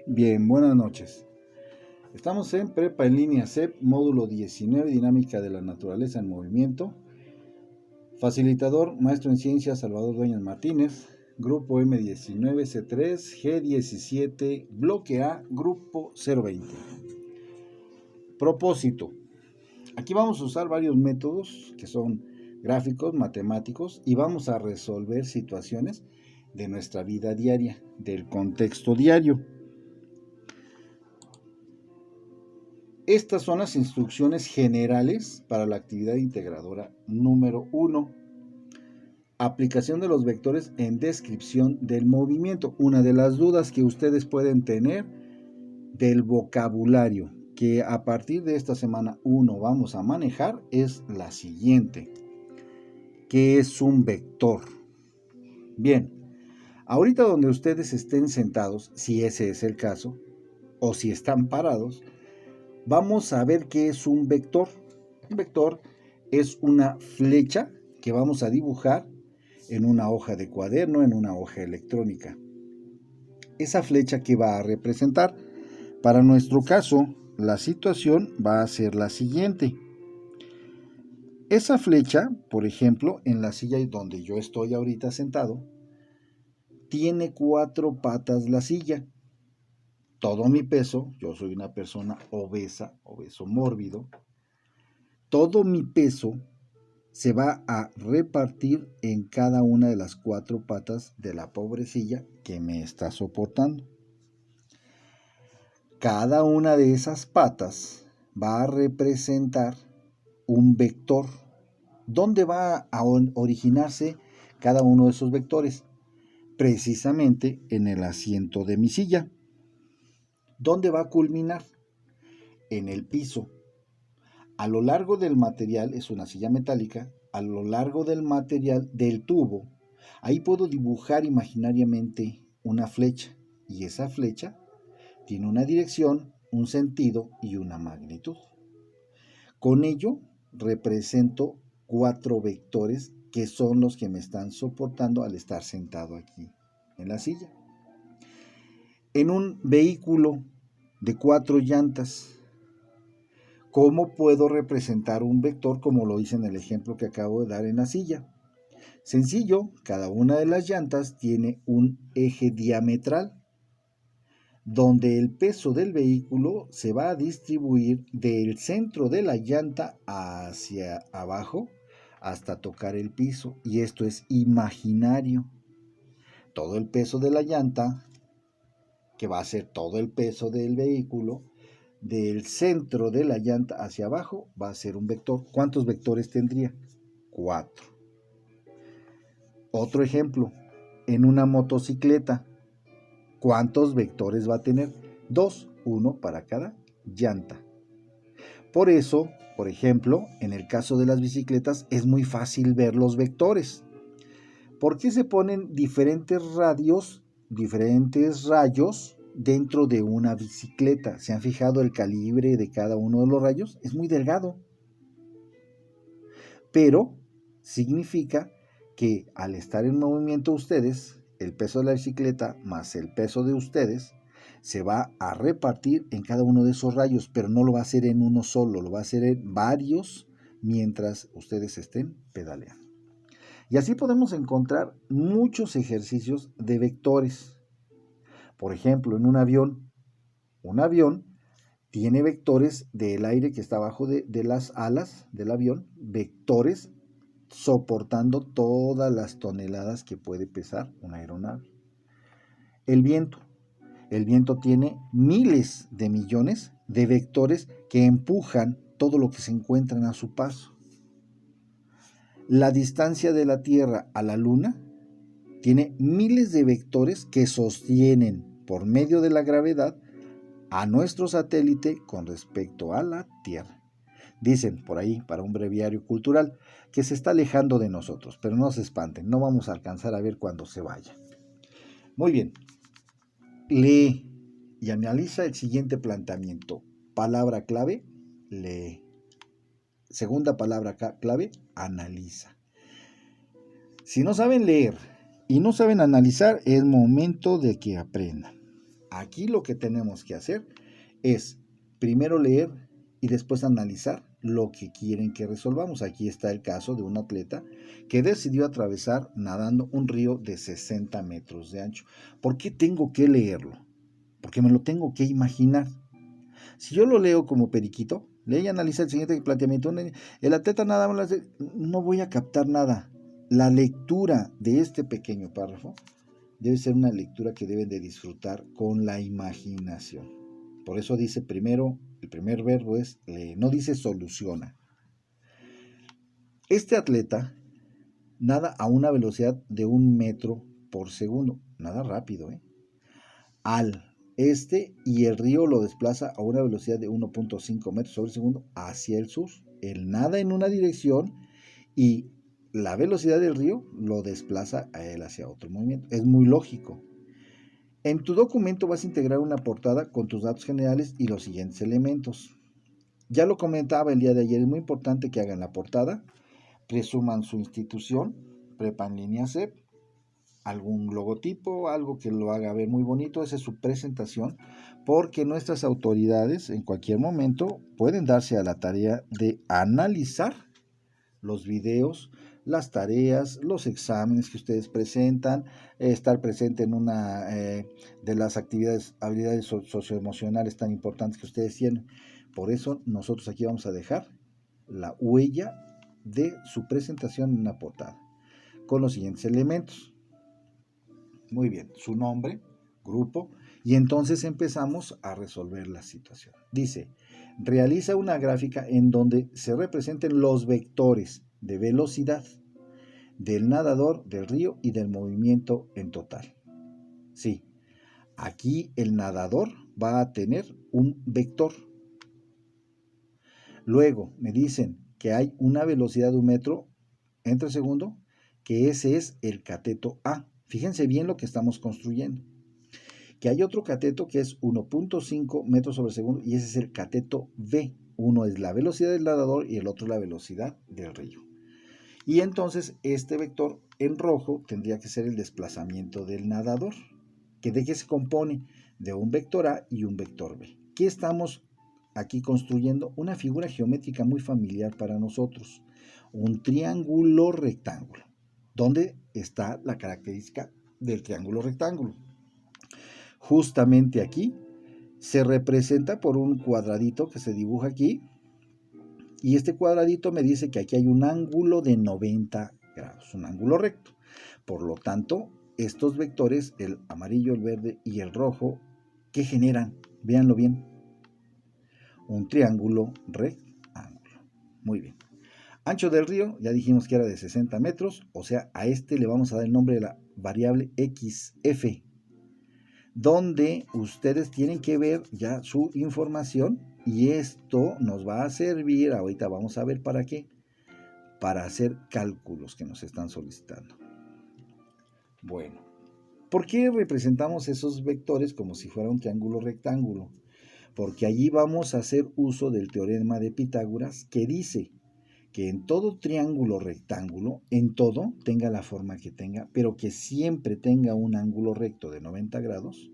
Bien, buenas noches. Estamos en Prepa en línea CEP, módulo 19, Dinámica de la Naturaleza en Movimiento. Facilitador, maestro en ciencias, Salvador Dueñas Martínez. Grupo M19C3, G17, bloque A, grupo 020. Propósito. Aquí vamos a usar varios métodos que son gráficos, matemáticos, y vamos a resolver situaciones de nuestra vida diaria, del contexto diario. Estas son las instrucciones generales para la actividad integradora número 1. Aplicación de los vectores en descripción del movimiento. Una de las dudas que ustedes pueden tener del vocabulario que a partir de esta semana 1 vamos a manejar es la siguiente. ¿Qué es un vector? Bien, ahorita donde ustedes estén sentados, si ese es el caso, o si están parados, vamos a ver qué es un vector. Un vector es una flecha que vamos a dibujar en una hoja de cuaderno, en una hoja electrónica. Esa flecha que va a representar, para nuestro caso, la situación va a ser la siguiente. Esa flecha, por ejemplo, en la silla donde yo estoy ahorita sentado, tiene 4 patas la silla. Todo mi peso, yo soy una persona obesa, obeso mórbido, todo mi peso se va a repartir en cada una de las 4 patas de la pobre silla que me está soportando. Cada una de esas patas va a representar un vector. ¿Dónde va a originarse cada uno de esos vectores? Precisamente en el asiento de mi silla. ¿Dónde va a culminar? En el piso. A lo largo del material, es una silla metálica, a lo largo del material del tubo, ahí puedo dibujar imaginariamente una flecha, y esa flecha tiene una dirección, un sentido y una magnitud. Con ello represento 4 vectores que son los que me están soportando al estar sentado aquí en la silla. En un vehículo de 4 llantas, ¿cómo puedo representar un vector como lo hice en el ejemplo que acabo de dar en la silla? Sencillo, cada una de las llantas tiene un eje diametral, donde el peso del vehículo se va a distribuir del centro de la llanta hacia abajo hasta tocar el piso, y esto es imaginario. Todo el peso de la llanta, que va a ser todo el peso del vehículo, del centro de la llanta hacia abajo va a ser un vector. ¿Cuántos vectores tendría? 4. Otro ejemplo, en una motocicleta, ¿cuántos vectores va a tener? 2, 1 para cada llanta. Por eso, por ejemplo, en el caso de las bicicletas es muy fácil ver los vectores. ¿Por qué se ponen diferentes radios, diferentes rayos dentro de una bicicleta? ¿Se han fijado el calibre de cada uno de los rayos? Es muy delgado. Pero significa que al estar en movimiento ustedes, el peso de la bicicleta más el peso de ustedes se va a repartir en cada uno de esos rayos, pero no lo va a hacer en uno solo, lo va a hacer en varios mientras ustedes estén pedaleando. Y así podemos encontrar muchos ejercicios de vectores. Por ejemplo, en un avión tiene vectores del aire que está abajo de las alas del avión, vectores soportando todas las toneladas que puede pesar una aeronave. El viento tiene miles de millones de vectores que empujan todo lo que se encuentran a su paso. La distancia de la Tierra a la Luna tiene miles de vectores que sostienen por medio de la gravedad a nuestro satélite con respecto a la Tierra. Dicen por ahí, para un breviario cultural, que se está alejando de nosotros, pero no se espanten, no vamos a alcanzar a ver cuando se vaya. Muy bien, lee y analiza el siguiente planteamiento. Palabra clave, lee. Segunda palabra clave, analiza. Si no saben leer y no saben analizar, es momento de que aprendan. Aquí lo que tenemos que hacer es primero leer y después analizar lo que quieren que resolvamos. Aquí está el caso de un atleta que decidió atravesar nadando un río de 60 metros de ancho. ¿Por qué tengo que leerlo? Porque me lo tengo que imaginar. Si yo lo leo como periquito, lee y analiza el siguiente planteamiento. El atleta nada más, no voy a captar nada. La lectura de este pequeño párrafo debe ser una lectura que deben de disfrutar con la imaginación. Por eso dice primero, el primer verbo es lee, no dice soluciona. Este atleta nada a una velocidad de 1 metro por segundo. Nada rápido, y el río lo desplaza a una velocidad de 1.5 metros sobre segundo hacia el sur. Él nada en una dirección y la velocidad del río lo desplaza a él hacia otro movimiento. Es muy lógico. En tu documento vas a integrar una portada con tus datos generales y los siguientes elementos. Ya lo comentaba el día de ayer, es muy importante que hagan la portada, presuman su institución, prepan línea CEP, algún logotipo, algo que lo haga ver muy bonito, esa es su presentación, porque nuestras autoridades en cualquier momento pueden darse a la tarea de analizar los videos, las tareas, los exámenes que ustedes presentan, estar presente en una de las habilidades socioemocionales tan importantes que ustedes tienen. Por eso nosotros aquí vamos a dejar la huella de su presentación en una portada, con los siguientes elementos. Muy bien, su nombre, grupo, y entonces empezamos a resolver la situación. Dice, realiza una gráfica en donde se representen los vectores de velocidad del nadador, del río y del movimiento en total. Sí, aquí el nadador va a tener un vector. Luego me dicen que hay una velocidad de 1 metro entre segundo, que ese es el cateto A. Fíjense bien lo que estamos construyendo. Que hay otro cateto que es 1.5 metros sobre segundo y ese es el cateto B. Uno es la velocidad del nadador y el otro la velocidad del río. Y entonces este vector en rojo tendría que ser el desplazamiento del nadador. ¿De qué se compone? De un vector A y un vector B. ¿Qué estamos aquí construyendo? Una figura geométrica muy familiar para nosotros. Un triángulo rectángulo. ¿Dónde está la característica del triángulo rectángulo? Justamente aquí se representa por un cuadradito que se dibuja aquí. Y este cuadradito me dice que aquí hay un ángulo de 90 grados, un ángulo recto. Por lo tanto, estos vectores, el amarillo, el verde y el rojo, ¿qué generan? Véanlo bien. Un triángulo rectángulo. Muy bien. Ancho del río, ya dijimos que era de 60 metros, o sea, a este le vamos a dar el nombre de la variable XF, donde ustedes tienen que ver ya su información y esto nos va a servir, ahorita vamos a ver para qué, para hacer cálculos que nos están solicitando. Bueno, ¿por qué representamos esos vectores como si fuera un triángulo rectángulo? Porque allí vamos a hacer uso del teorema de Pitágoras que dice que en todo triángulo rectángulo, en todo, tenga la forma que tenga, pero que siempre tenga un ángulo recto de 90 grados,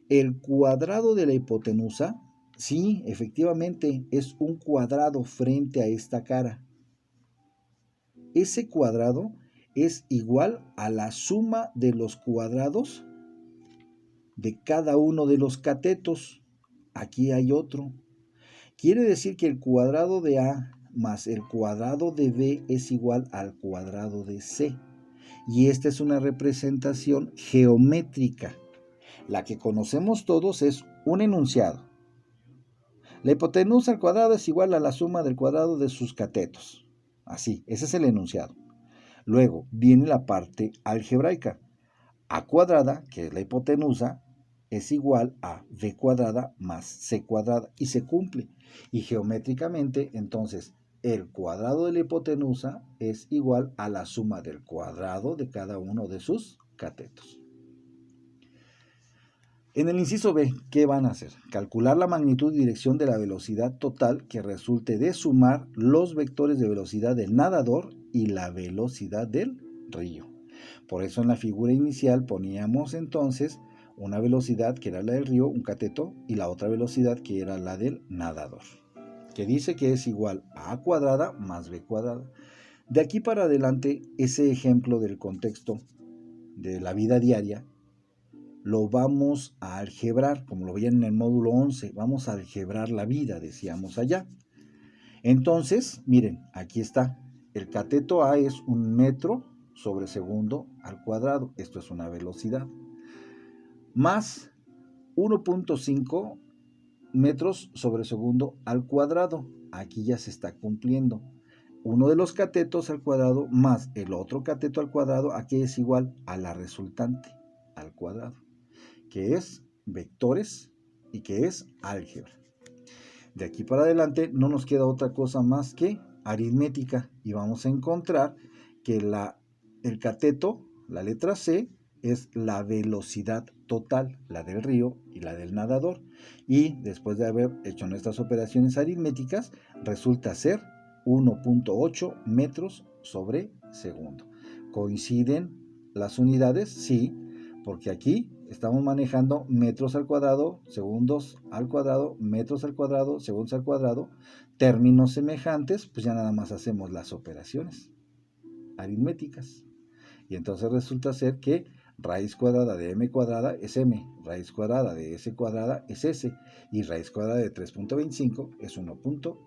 el cuadrado de la hipotenusa, sí, efectivamente, es un cuadrado frente a esta cara. Ese cuadrado es igual a la suma de los cuadrados de cada uno de los catetos. Aquí hay otro. Quiere decir que el cuadrado de A más el cuadrado de B es igual al cuadrado de C. Y esta es una representación geométrica. La que conocemos todos es un enunciado. La hipotenusa al cuadrado es igual a la suma del cuadrado de sus catetos. Así, ese es el enunciado. Luego viene la parte algebraica. A cuadrada, que es la hipotenusa, es igual a b cuadrada más c cuadrada y se cumple. Y geométricamente, entonces, el cuadrado de la hipotenusa es igual a la suma del cuadrado de cada uno de sus catetos. En el inciso B, ¿qué van a hacer? Calcular la magnitud y dirección de la velocidad total que resulte de sumar los vectores de velocidad del nadador y la velocidad del río. Por eso en la figura inicial poníamos entonces una velocidad que era la del río, un cateto, y la otra velocidad que era la del nadador, que dice que es igual a A cuadrada más B cuadrada. De aquí para adelante, ese ejemplo del contexto de la vida diaria lo vamos a algebrar, como lo veían en el módulo 11, vamos a algebrar la vida, decíamos allá. Entonces, miren, aquí está, el cateto A es 1 metro sobre segundo al cuadrado, esto es una velocidad, más 1.5 metros sobre segundo al cuadrado, aquí ya se está cumpliendo. Uno de los catetos al cuadrado más el otro cateto al cuadrado, aquí es igual a la resultante al cuadrado, que es vectores y que es álgebra. De aquí para adelante no nos queda otra cosa más que aritmética y vamos a encontrar que el cateto, la letra C, es la velocidad total, la del río y la del nadador. Y después de haber hecho nuestras operaciones aritméticas, resulta ser 1.8 metros sobre segundo. ¿Coinciden las unidades? Sí, porque aquí estamos manejando metros al cuadrado, segundos al cuadrado, metros al cuadrado, segundos al cuadrado, términos semejantes, pues ya nada más hacemos las operaciones aritméticas. Y entonces resulta ser que raíz cuadrada de m cuadrada es m, raíz cuadrada de s cuadrada es s, y raíz cuadrada de 3.25 es 1.8.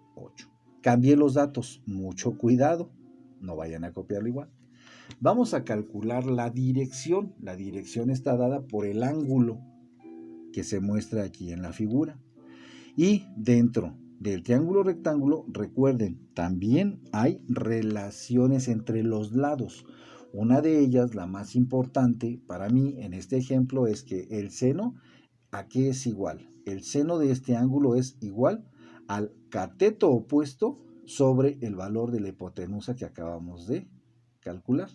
Cambie los datos, mucho cuidado, no vayan a copiarlo igual. Vamos a calcular la dirección. La dirección está dada por el ángulo que se muestra aquí en la figura. Y dentro del triángulo rectángulo, recuerden, también hay relaciones entre los lados. Una de ellas, la más importante para mí en este ejemplo, es que el seno, ¿a qué es igual? El seno de este ángulo es igual al cateto opuesto sobre el valor de la hipotenusa que acabamos de calcular.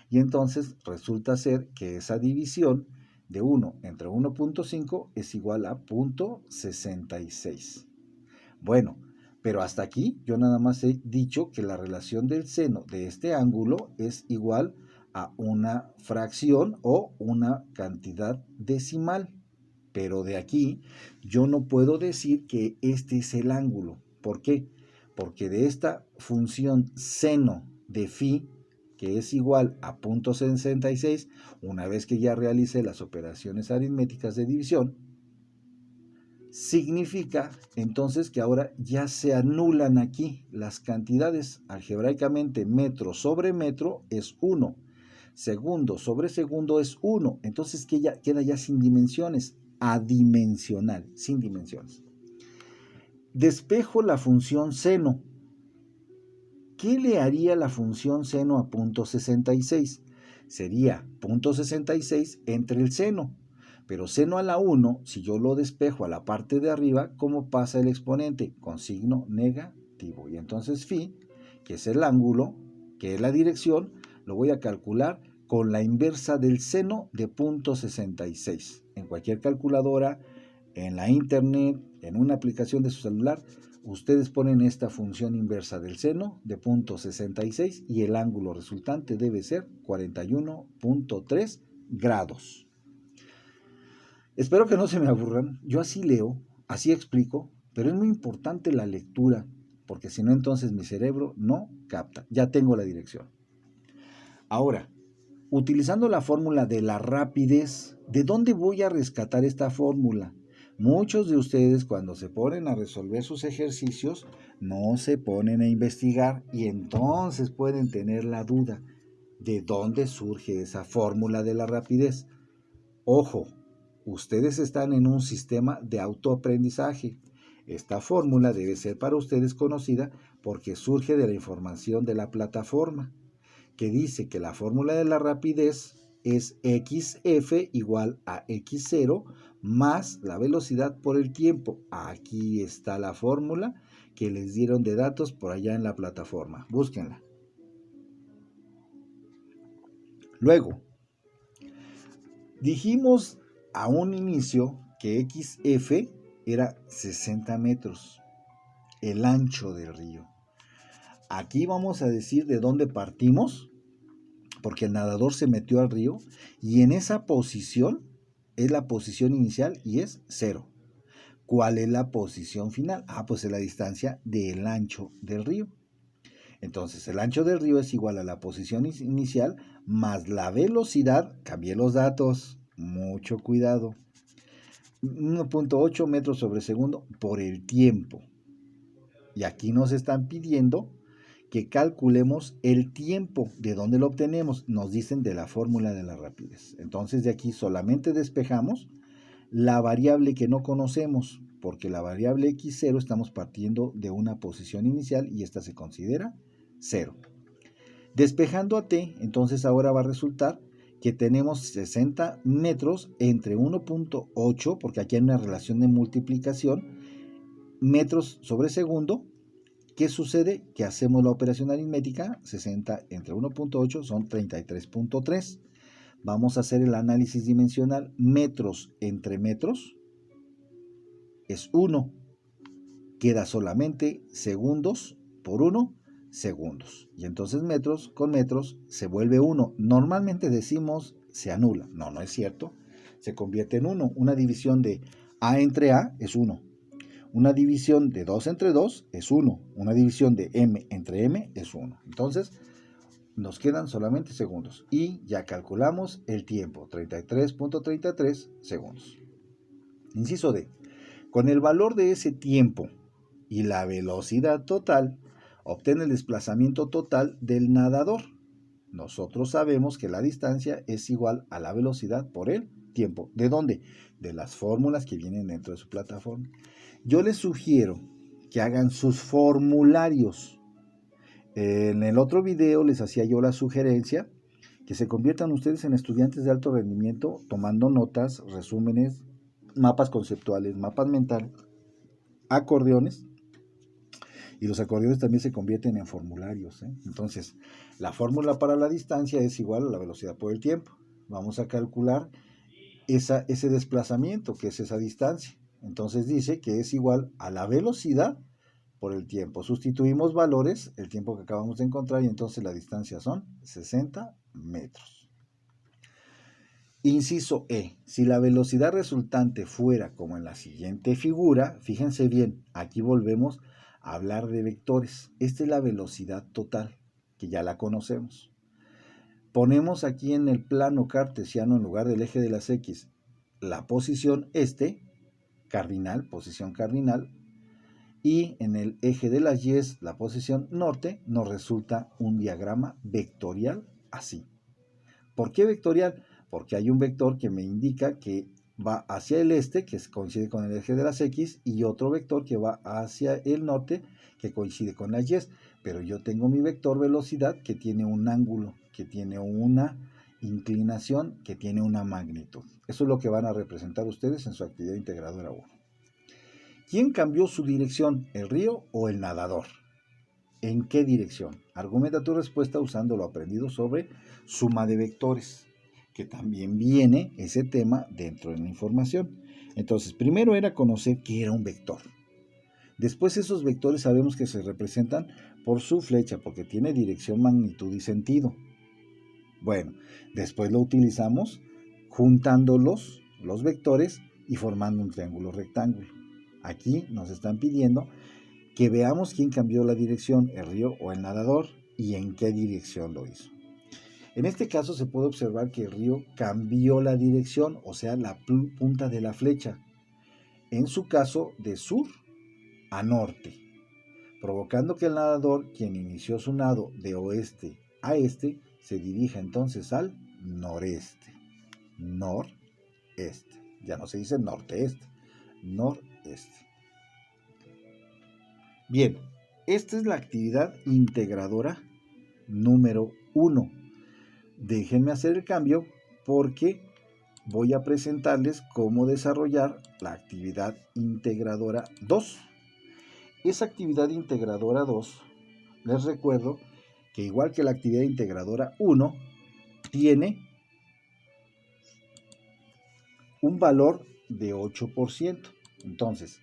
Y entonces resulta ser que esa división de 1 entre 1.5 es igual a 0.66. Bueno, pero hasta aquí yo nada más he dicho que la relación del seno de este ángulo es igual a una fracción o una cantidad decimal. Pero de aquí yo no puedo decir que este es el ángulo. ¿Por qué? Porque de esta función seno de phi, que es igual a 0.66, una vez que ya realicé las operaciones aritméticas de división, significa entonces que ahora ya se anulan aquí las cantidades. Algebraicamente, metro sobre metro es 1, segundo sobre segundo es 1, entonces queda ya sin dimensiones, adimensional, sin dimensiones. Despejo la función seno. ¿Qué le haría la función seno a 0.66? Sería 0.66 entre el seno. Pero seno a la 1, si yo lo despejo a la parte de arriba, ¿cómo pasa el exponente? Con signo negativo. Y entonces phi, que es el ángulo, que es la dirección, lo voy a calcular con la inversa del seno de 0.66. En cualquier calculadora, en la internet, en una aplicación de su celular, ustedes ponen esta función inversa del seno de 0.66 y el ángulo resultante debe ser 41.3 grados. Espero que no se me aburran, yo así leo, así explico, pero es muy importante la lectura, porque si no entonces mi cerebro no capta. Ya tengo la dirección. Ahora, utilizando la fórmula de la rapidez, ¿de dónde voy a rescatar esta fórmula? Muchos de ustedes cuando se ponen a resolver sus ejercicios no se ponen a investigar y entonces pueden tener la duda de dónde surge esa fórmula de la rapidez. Ojo, ustedes están en un sistema de autoaprendizaje. Esta fórmula debe ser para ustedes conocida porque surge de la información de la plataforma, que dice que la fórmula de la rapidez es xf igual a x0 más la velocidad por el tiempo. Aquí está la fórmula que les dieron de datos por allá en la plataforma. Búsquenla. Luego, dijimos a un inicio que xf era 60 metros, el ancho del río. Aquí vamos a decir de dónde partimos, porque el nadador se metió al río y en esa posición es la posición inicial y es 0. ¿Cuál es la posición final? Pues es la distancia del ancho del río. Entonces el ancho del río es igual a la posición inicial más la velocidad. Cambié los datos, mucho cuidado. 1.8 metros sobre segundo por el tiempo. Y aquí nos están pidiendo que calculemos el tiempo. ¿De dónde lo obtenemos? Nos dicen de la fórmula de la rapidez. Entonces de aquí solamente despejamos la variable que no conocemos, porque la variable x0 estamos partiendo de una posición inicial y esta se considera 0. Despejando a t, entonces ahora va a resultar que tenemos 60 metros entre 1.8, porque aquí hay una relación de multiplicación, metros sobre segundo. ¿Qué sucede? Que hacemos la operación aritmética, 60 entre 1.8 son 33.3. Vamos a hacer el análisis dimensional, metros entre metros es 1. Queda solamente segundos por 1, segundos. Y entonces metros con metros se vuelve 1. Normalmente decimos se anula. No, no es cierto. Se convierte en 1. Una división de A entre A es 1. Una división de 2 entre 2 es 1. Una división de M entre M es 1. Entonces, nos quedan solamente segundos. Y ya calculamos el tiempo, 33.33 segundos. Inciso D. Con el valor de ese tiempo y la velocidad total, obtiene el desplazamiento total del nadador. Nosotros sabemos que la distancia es igual a la velocidad por el tiempo. ¿De dónde? De las fórmulas que vienen dentro de su plataforma. Yo les sugiero que hagan sus formularios. En el otro video les hacía yo la sugerencia que se conviertan ustedes en estudiantes de alto rendimiento tomando notas, resúmenes, mapas conceptuales, mapas mentales, acordeones. Y los acordeones también se convierten en formularios. Entonces, la fórmula para la distancia es igual a la velocidad por el tiempo. Vamos a calcular ese desplazamiento, que es esa distancia. Entonces dice que es igual a la velocidad por el tiempo. Sustituimos valores, el tiempo que acabamos de encontrar, y entonces la distancia son 60 metros. Inciso E. Si la velocidad resultante fuera como en la siguiente figura, fíjense bien, aquí volvemos a hablar de vectores. Esta es la velocidad total, que ya la conocemos. Ponemos aquí en el plano cartesiano, en lugar del eje de las X, la posición cardinal, posición cardinal, y en el eje de las Y, la posición norte, nos resulta un diagrama vectorial así. ¿Por qué vectorial? Porque hay un vector que me indica que va hacia el este, que coincide con el eje de las X, y otro vector que va hacia el norte, que coincide con las Y. Pero yo tengo mi vector velocidad que tiene un ángulo, que tiene una inclinación, que tiene una magnitud. Eso es lo que van a representar ustedes en su actividad integradora 1. ¿Quién cambió su dirección, el río o el nadador? ¿En qué dirección? Argumenta tu respuesta usando lo aprendido sobre suma de vectores, que también viene ese tema dentro de la información. Entonces, primero era conocer qué era un vector. Después esos vectores sabemos que se representan por su flecha, porque tiene dirección, magnitud y sentido. Bueno, después lo utilizamos juntando los vectores y formando un triángulo rectángulo. Aquí nos están pidiendo que veamos quién cambió la dirección, el río o el nadador, y en qué dirección lo hizo. En este caso se puede observar que el río cambió la dirección, o sea, la punta de la flecha, en su caso de sur a norte, provocando que el nadador, quien inició su nado de oeste a este, se dirija entonces al noreste. Noreste. Ya no se dice norte-este, noreste. Bien, esta es la actividad integradora número 1. Déjenme hacer el cambio porque voy a presentarles cómo desarrollar la actividad integradora 2. Esa actividad integradora 2, les recuerdo que igual que la actividad integradora 1, tiene un valor de 8%. Entonces,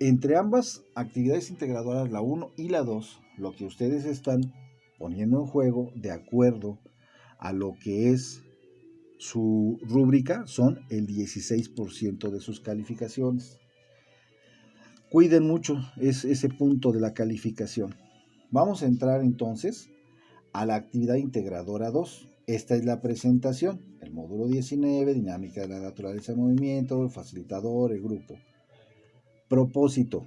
entre ambas actividades integradoras, la 1 y la 2, lo que ustedes están poniendo en juego de acuerdo a lo que es su rúbrica son el 16% de sus calificaciones. Cuiden mucho ese punto de la calificación. Vamos a entrar entonces a la actividad integradora 2. Esta es la presentación, el módulo 19, dinámica de la naturaleza del movimiento, el facilitador, el grupo. Propósito.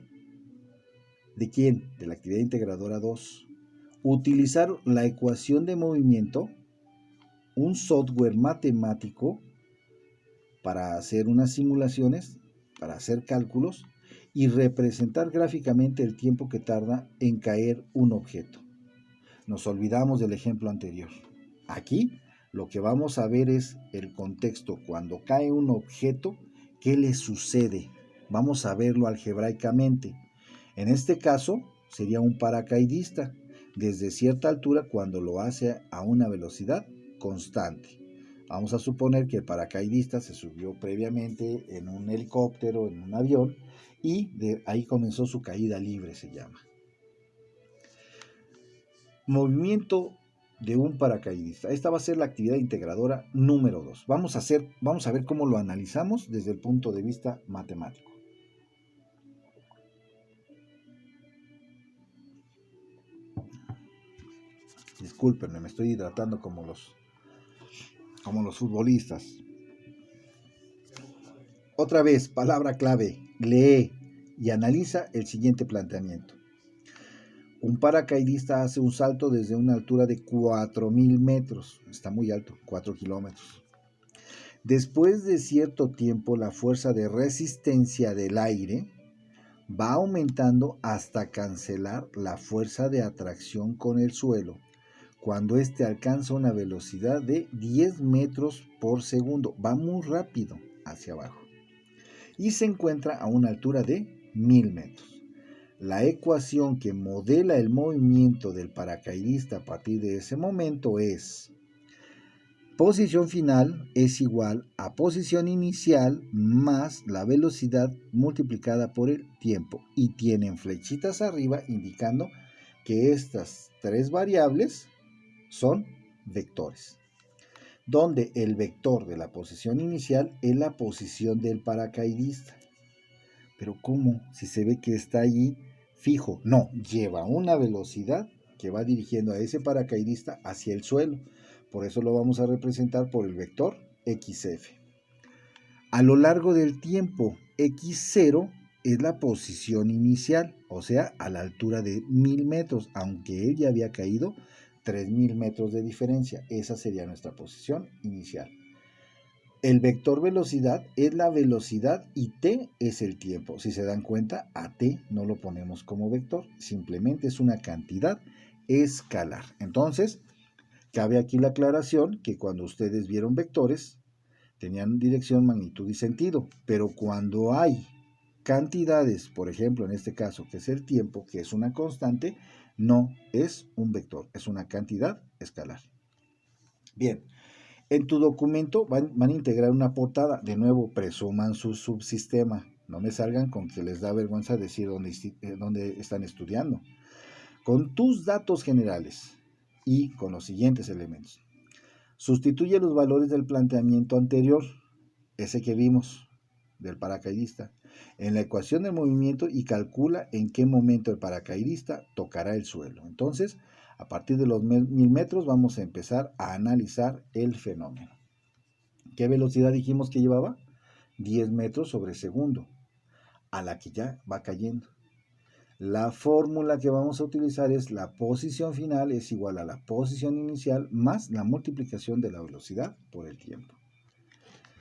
¿De quién? De la actividad integradora 2. Utilizar la ecuación de movimiento, un software matemático para hacer unas simulaciones, para hacer cálculos y representar gráficamente el tiempo que tarda en caer un objeto. Nos olvidamos del ejemplo anterior. Aquí lo que vamos a ver es el contexto. Cuando cae un objeto, ¿qué le sucede? Vamos a verlo algebraicamente. En este caso, sería un paracaidista desde cierta altura cuando lo hace a una velocidad constante. Vamos a suponer que el paracaidista se subió previamente en un helicóptero, en un avión, y de ahí comenzó su caída libre, se llama. Movimiento de un paracaidista. Esta va a ser la actividad integradora número 2. Vamos a ver cómo lo analizamos desde el punto de vista matemático. Discúlpenme, me estoy hidratando como los futbolistas. Otra vez, palabra clave, lee y analiza el siguiente planteamiento. Un paracaidista hace un salto desde una altura de 4.000 metros, está muy alto, 4 kilómetros. Después de cierto tiempo, la fuerza de resistencia del aire va aumentando hasta cancelar la fuerza de atracción con el suelo, cuando éste alcanza una velocidad de 10 metros por segundo. Va muy rápido hacia abajo y se encuentra a una altura de 1.000 metros. La ecuación que modela el movimiento del paracaidista a partir de ese momento es: posición final es igual a posición inicial más la velocidad multiplicada por el tiempo, y tienen flechitas arriba indicando que estas tres variables son vectores, donde el vector de la posición inicial es la posición del paracaidista. Pero ¿cómo? Si se ve que está allí fijo. No, lleva una velocidad que va dirigiendo a ese paracaidista hacia el suelo. Por eso lo vamos a representar por el vector XF. A lo largo del tiempo, X0 es la posición inicial, o sea, a la altura de 1.000 metros, aunque él ya había caído 3.000 metros de diferencia. Esa sería nuestra posición inicial. El vector velocidad es la velocidad y t es el tiempo. Si se dan cuenta, a t no lo ponemos como vector, simplemente es una cantidad escalar. Entonces, cabe aquí la aclaración que cuando ustedes vieron vectores, tenían dirección, magnitud y sentido, pero cuando hay cantidades, por ejemplo, en este caso, que es el tiempo, que es una constante, no es un vector, es una cantidad escalar. Bien. En tu documento van a integrar una portada. De nuevo, presuman su subsistema. No me salgan con que les da vergüenza decir dónde están estudiando. Con tus datos generales y con los siguientes elementos. Sustituye los valores del planteamiento anterior, ese que vimos, del paracaidista, en la ecuación de movimiento y calcula en qué momento el paracaidista tocará el suelo. Entonces, a partir de los 1.000 metros vamos a empezar a analizar el fenómeno. ¿Qué velocidad dijimos que llevaba? 10 metros sobre segundo, a la que ya va cayendo. La fórmula que vamos a utilizar es la posición final es igual a la posición inicial más la multiplicación de la velocidad por el tiempo.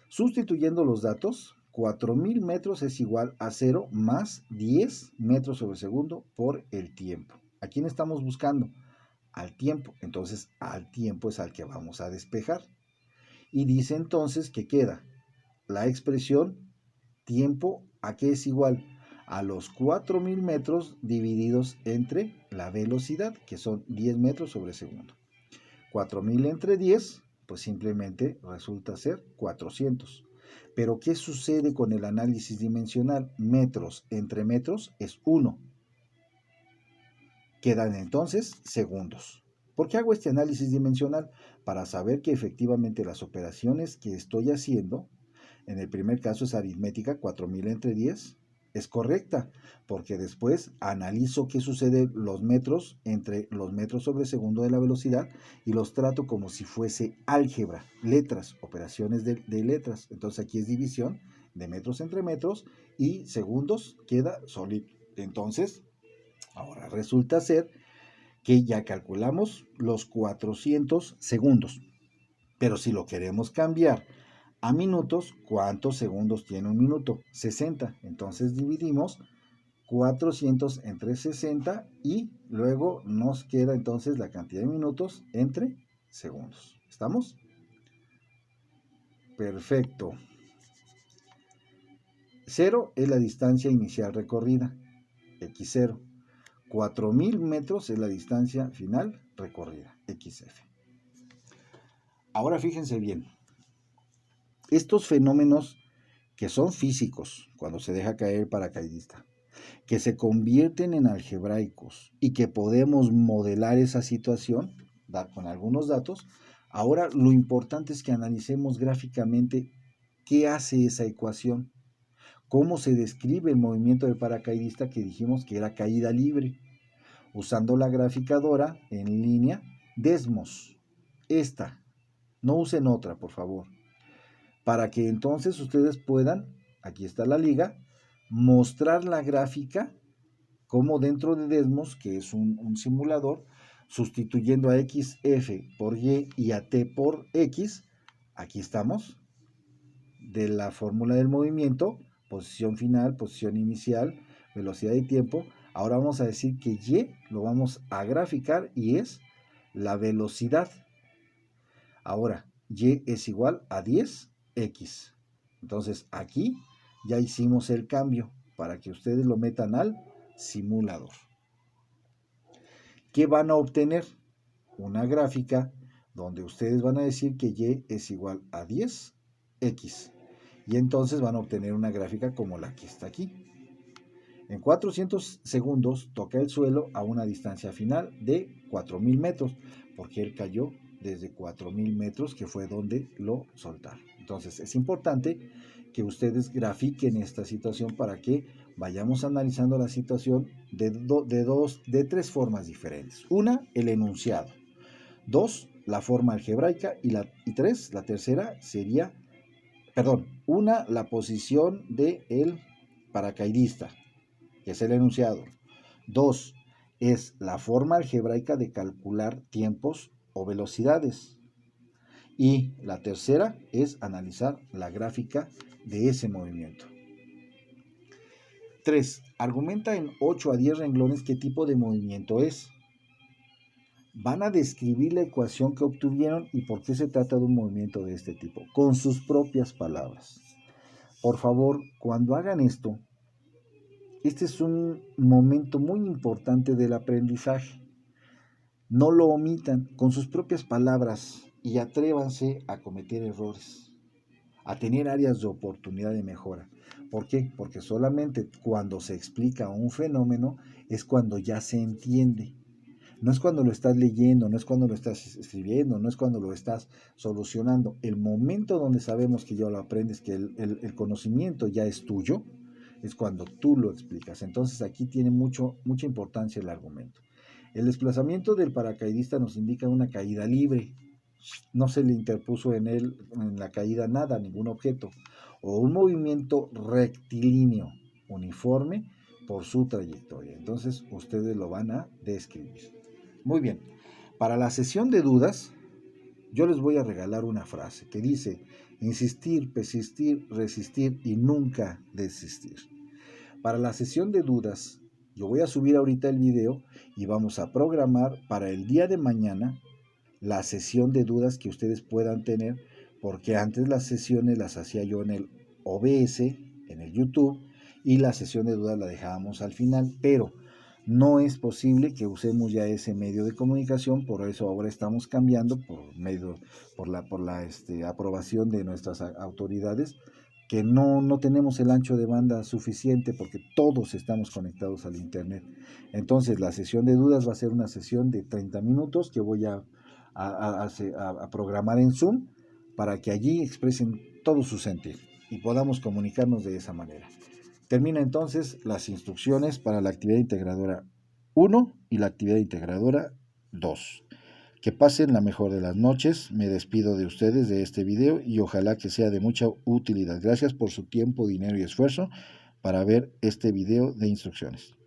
Sustituyendo los datos, 4.000 metros es igual a 0 más 10 metros sobre segundo por el tiempo. ¿A quién estamos buscando? Al tiempo. Entonces, al tiempo es al que vamos a despejar. Y dice entonces que queda la expresión tiempo, ¿a qué es igual? A los 4.000 metros divididos entre la velocidad, que son 10 metros sobre segundo. 4.000 entre 10, pues simplemente resulta ser 400. Pero ¿qué sucede con el análisis dimensional? Metros entre metros es 1. Quedan entonces segundos. ¿Por qué hago este análisis dimensional? Para saber que efectivamente las operaciones que estoy haciendo, en el primer caso es aritmética, 4000 entre 10, es correcta, porque después analizo qué sucede los metros entre los metros sobre segundo de la velocidad y los trato como si fuese álgebra, letras, operaciones de letras. Entonces aquí es división de metros entre metros y segundos queda sólido. Entonces, ahora resulta ser que ya calculamos los 400 segundos, pero si lo queremos cambiar a minutos, ¿cuántos segundos tiene un minuto? 60. Entonces dividimos 400 entre 60 y luego nos queda entonces la cantidad de minutos entre segundos. ¿Estamos? Perfecto. 0 es la distancia inicial recorrida, x0. 4000 metros es la distancia final recorrida, xf. Ahora fíjense bien, estos fenómenos que son físicos cuando se deja caer el paracaidista, que se convierten en algebraicos y que podemos modelar esa situación con algunos datos, ahora lo importante es que analicemos gráficamente qué hace esa ecuación, cómo se describe el movimiento del paracaidista que dijimos que era caída libre, usando la graficadora en línea Desmos. Esta, no usen otra, por favor, para que entonces ustedes puedan, aquí está la liga, mostrar la gráfica como dentro de Desmos, que es un simulador, sustituyendo a XF por Y a T por X, aquí estamos, de la fórmula del movimiento, posición final, posición inicial, velocidad y tiempo. Ahora vamos a decir que Y lo vamos a graficar y es la velocidad. Ahora, Y es igual a 10x. Entonces aquí ya hicimos el cambio para que ustedes lo metan al simulador. ¿Qué van a obtener? Una gráfica donde ustedes van a decir que Y es igual a 10x. Y entonces van a obtener una gráfica como la que está aquí. En 400 segundos toca el suelo a una distancia final de 4000 metros, porque él cayó desde 4000 metros, que fue donde lo soltaron. Entonces es importante que ustedes grafiquen esta situación para que vayamos analizando la situación de tres formas diferentes. Una, el enunciado. Dos, la forma algebraica. Y tres, la tercera sería, una, la posición del paracaidista, que es el enunciado. Dos, es la forma algebraica de calcular tiempos o velocidades. Y la tercera es analizar la gráfica de ese movimiento. 3. Argumenta en 8 a 10 renglones qué tipo de movimiento es. Van a describir la ecuación que obtuvieron y por qué se trata de un movimiento de este tipo, con sus propias palabras. Por favor, cuando hagan esto, este es un momento muy importante del aprendizaje. No lo omitan, con sus propias palabras, y atrévanse a cometer errores, a tener áreas de oportunidad de mejora. ¿Por qué? Porque solamente cuando se explica un fenómeno es cuando ya se entiende. No es cuando lo estás leyendo, no es cuando lo estás escribiendo, no es cuando lo estás solucionando. El momento donde sabemos que ya lo aprendes, que el conocimiento ya es tuyo, es cuando tú lo explicas. Entonces aquí tiene mucha importancia el argumento. El desplazamiento del paracaidista nos indica una caída libre. No se le interpuso en la caída nada, ningún objeto. O un movimiento rectilíneo, uniforme por su trayectoria. Entonces ustedes lo van a describir. Muy bien. Para la sesión de dudas, yo les voy a regalar una frase que dice: insistir, persistir, resistir y nunca desistir. Para la sesión de dudas, yo voy a subir ahorita el video y vamos a programar para el día de mañana la sesión de dudas que ustedes puedan tener, porque antes las sesiones las hacía yo en el OBS, en el YouTube, y la sesión de dudas la dejábamos al final, pero no es posible que usemos ya ese medio de comunicación, por eso ahora estamos cambiando por la aprobación de nuestras autoridades. que no tenemos el ancho de banda suficiente porque todos estamos conectados al internet. Entonces la sesión de dudas va a ser una sesión de 30 minutos que voy a programar en Zoom para que allí expresen todo su sentir y podamos comunicarnos de esa manera. Termina entonces las instrucciones para la actividad integradora 1 y la actividad integradora 2. Que pasen la mejor de las noches. Me despido de ustedes de este video y ojalá que sea de mucha utilidad. Gracias por su tiempo, dinero y esfuerzo para ver este video de instrucciones.